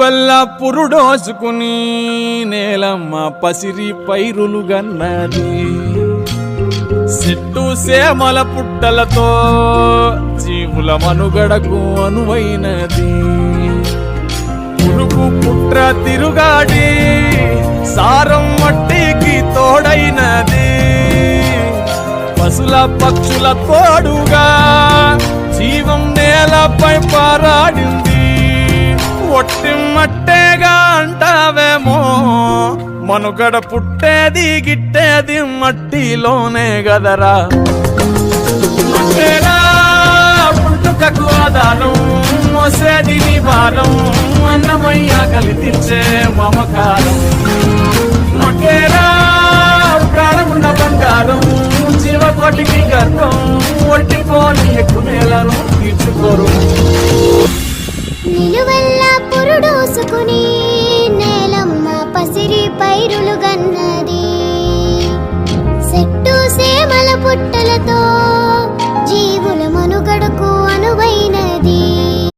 నిలువెల్ల పురుడోసుకుని నేలమ్మ పసిరి పైరులు గన్నది చెట్టు సేమల పుట్టలతో జీవుల మనుగడకు అనువైనది పురుగు పుట్ర తిరుగాడి సారం మట్టికి తోడైనది పశుల పక్షుల తోడుగా జీవం నేలపై పారాడింది ఒట్టి మట్టేగా అంటావేమో మనుగడ పుట్టేది గిట్టేది మట్టిలోనే గదరా పుట్టుకకు ఆధారం మోసేది నీ భారం అన్నమయ్య కలితిచ్చే మమకారం మకేరా ప్రాణమున్న బంగారం జీవకోటికి గర్భం ఒట్టిపోని ఎక్కువ నేలను తీర్చుకోరు నిలువెల్ల పురుడోసుకుని నేలమ్మ పసిరి పైరులు గన్నది చెట్టు సేమల పుట్టలతో